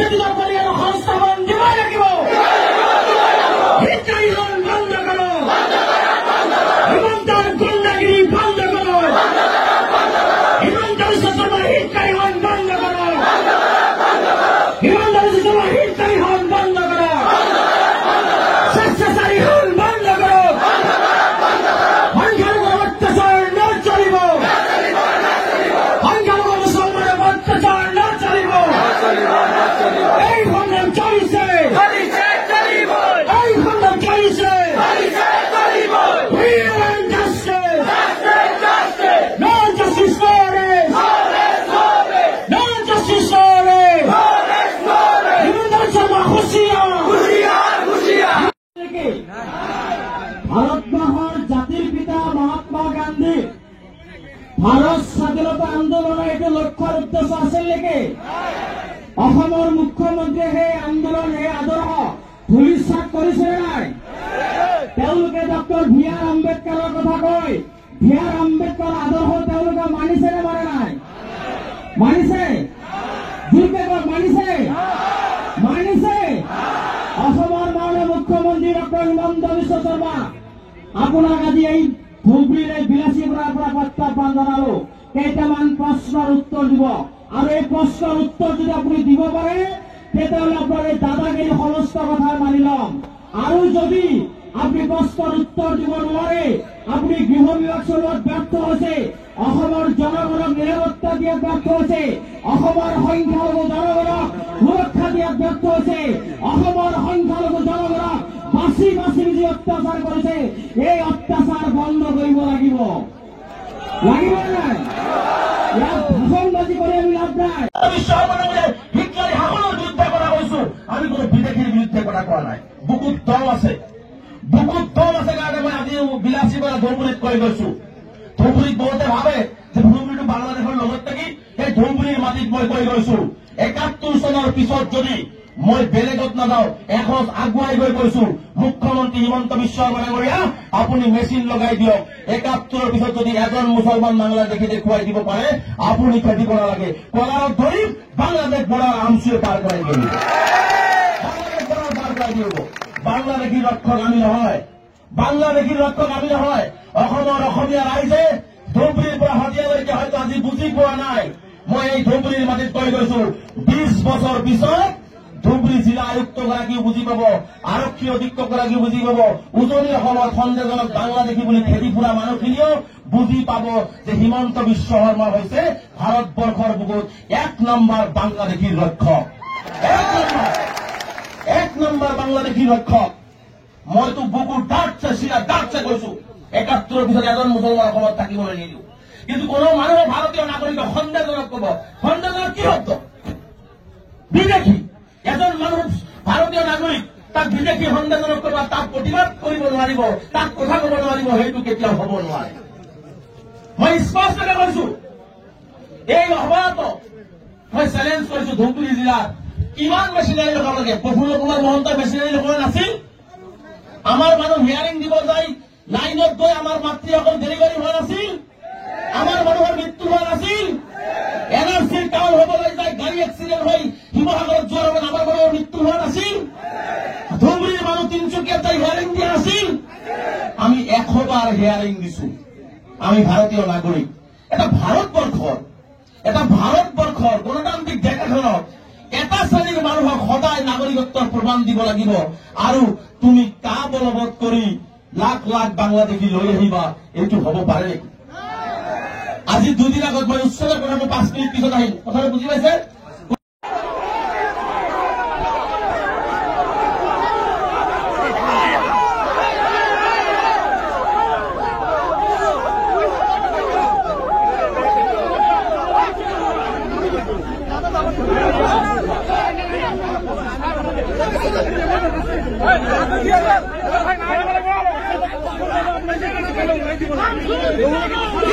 সংগঠিত পৰিয়াল সংস্থাপন দিবই লাগিব। হিটকাৰীখন বন্ধ কৰক, হিমন্তৰ গুণ্ডাগিৰি বন্ধ কৰক, হিমন্ত বিশ্ব শৰ্মাৰ হিটকাৰীখন বন্ধ কৰক, হিমন্ত বিশ্ব শৰ্মাৰ হিটকাৰীখন বন্ধ কৰক, স্বেচ্ছাচাৰীখন বন্ধ কৰক, সংখ্যালঘু অত্যাচাৰ নচলিব, সংখ্যালঘু মুছলমানৰ অত্যাচাৰ নচলিব। এই সংগ্ৰাম চলিছে, এই সংগ্ৰাম চলিছে। We want justice. No justice for us. No justice for us. Himanta Sharma হুঁচিয়াৰ। ভাৰতবৰ্ষৰ জাতিৰ পিতা মহাত্মা গান্ধী ভাৰত স্বাধীনতা আন্দোলনৰ এইটো লক্ষ্যৰ উদ্দেশ্য আছিল নেকি? অসমৰ মুখ্যমন্ত্ৰীয়ে সেই আন্দোলন, সেই আদৰ্শ ধূলিসাৎ কৰিছে নাই? তেওঁলোকে ডক্টৰ বি আৰ আম্বেদকাৰৰ কথা কয়, বি আৰ আম্বেদকাৰ আদৰ্শ তেওঁলোকে মানিছে নে মানা নাই? মানিছে? জোৰকে কওক, মানিছে? মানিছে? অসমৰ মাননীয় মুখ্যমন্ত্ৰী ডক্টৰ হিমন্ত বিশ্ব শৰ্মা, আপোনাক আজি এই ধুবুৰীৰ এই বিলাসীপুৰৰ পৰা প্ৰত্যাহ্বান জনালো। কেইটামান প্ৰশ্নৰ উত্তৰ দিব, আৰু এই প্ৰশ্নৰ উত্তৰ যদি আপুনি দিব পাৰে তেতিয়াহ'লে আপোনাৰ এই দাদাগিৰি সমস্ত কথা মানি ল'ম। আৰু যদি আপুনি প্ৰশ্নৰ উত্তৰ দিব নোৱাৰে, আপুনি গৃহ বিভাগ চলোৱাত ব্যৰ্থ হৈছে, অসমৰ জনগণক নিৰাপত্তা দিয়াত ব্যৰ্থ হৈছে, অসমৰ সংখ্যালঘু জনগণক সুৰক্ষা দিয়াত ব্যৰ্থ হৈছে, অসমৰ সংখ্যালঘু জনগণক বাছি বাছি যি অত্যাচাৰ কৰিছে, এই অত্যাচাৰ বন্ধ কৰিব লাগিব। লাগিব নাই? ইয়াত ভাষণবাজি কৰি আমি লাভ নাই। হিটলাৰী শাসনৰ বিৰুদ্ধে কথা কৈছো, আমি কোনো বিদেশীৰ বিৰুদ্ধে কথা কোৱা নাই। বুকুত দম আছে, বুকুত দম আছে কাৰণে মই আজি বিলাসী পৰা ধুবুৰীত কৈ গৈছো। ধুবুৰীত বহুতে ভাবে যে ধুবুৰীটো বাংলাদেশৰ লগত থাকি সেই ধুবুৰীৰ মাটিত মই কৈ গৈছো। ৭১ চনৰ পিছত যদি মই বেলেগত নাযাওঁ, এখোজ আগুৱাই গৈ কৈছো, মুখ্যমন্ত্ৰী হিমন্ত বিশ্ব শৰ্মা ডাঙৰীয়া আপুনি মেচিন লগাই দিয়ক। ৭১ৰ পিছত যদি এজন মুছলমান বাংলাদেশী দেখুৱাই দিব পাৰে, আপুনি খেদিব নালাগে। কলাৰত ধৰি বাংলাদেশ বৰ্ডাৰ আমচুৱে পাৰ কৰাই দিব, বাংলাদেশ বৰ্ডাৰ পাৰ কৰাই দিব। বাংলাদেশীৰ ৰক্ষক আমি নহয়, বাংলাদেশীৰ ৰক্ষক আমি নহয়। অসমৰ অসমীয়া ৰাইজে ধুবুৰীৰ পৰা হাতিয়ালৈকে হয়তো আজি বুজি পোৱা নাই। মই এই ধুবুৰীৰ মাটিত কৈ গৈছো, ২০ বছৰ পিছত ধুবুৰী জিলা আয়ুক্তগৰাকীও বুজি পাব, আৰক্ষী অধীক্ষকগৰাকীও বুজি পাব, উজনি অসমৰ সন্দেহজনক বাংলাদেশী বুলি খেদি ফুৰা মানুহখিনিও বুজি পাব যে হিমন্ত বিশ্ব শৰ্মা হৈছে ভাৰতবৰ্ষৰ বুকুত ১ নম্বৰ বাংলাদেশীৰ ৰক্ষক, ১ নম্বৰ বাংলাদেশীৰ ৰক্ষক। মইতো বুকুৰ ডাকছে, চিৰা ডাকছে কৈছো, ৭১ৰ পিছত এজন মুছলমান অসমত থাকিবলৈ নিদিওঁ। কিন্তু কোনো মানুহে ভাৰতীয় নাগৰিকক সন্দেহজনক কব, সন্দেহজনক কি শব্দ? বিদেশী। এজন মানুহ ভাৰতীয় নাগৰিক, তাক বিদেশী সন্দেহজনক কৰিব, তাক প্ৰতিবাদ কৰিব নোৱাৰিব, তাক কথা কব নোৱাৰিব, সেইটো কেতিয়াও হ'ব নোৱাৰে। মই স্পষ্টকৈ কৈছো, এই সময়তো মই চেলেঞ্জ কৰিছো ধুবুৰী জিলাত কিমান মেচিনাৰী লগাব লাগে। প্ৰফুল্ল কুমাৰ মহন্তই মেচিনাৰী লগোৱা নাছিল? আমাৰ মানুহ হিয়াৰিং দিব যায়, লাইনত গৈ আমাৰ মাতৃসকল ডেলিভাৰী হোৱা নাছিল? আমাৰ মানুহৰ মৃত্যু হোৱা নাছিল? NRCৰ কাম হবলৈ যায়, গাড়ী এক্সিডেণ্ট হৈ শিৱসাগৰত যোৱাৰ বাবে আমাৰ মানুহৰ মৃত্যু হোৱা নাছিল? ধুবুৰীৰ মানুহ তিনিচুকীয়াত যাই হিয়াৰিং দিয়া নাছিল? আমি ১০০ বাৰ হিয়াৰিং দিছো। আমি ভাৰতীয় নাগৰিক। এটা ভাৰতবৰ্ষৰ গণতান্ত্ৰিক দেশখনত এটা শ্ৰেণীৰ মানুহক সদায় নাগৰিকত্বৰ প্ৰমাণ দিব লাগিব, আৰু তুমি কা বলবৎ কৰি লাখ লাখ বাংলাদেশী লৈ আহিবা, এইটো হ'ব পাৰে নেকি? আজি ২ দিন আগত মই উৎসৱৰ কথা ৫ মিনিট পিছত আহিম, কথাটো বুজি পাইছে? Hey,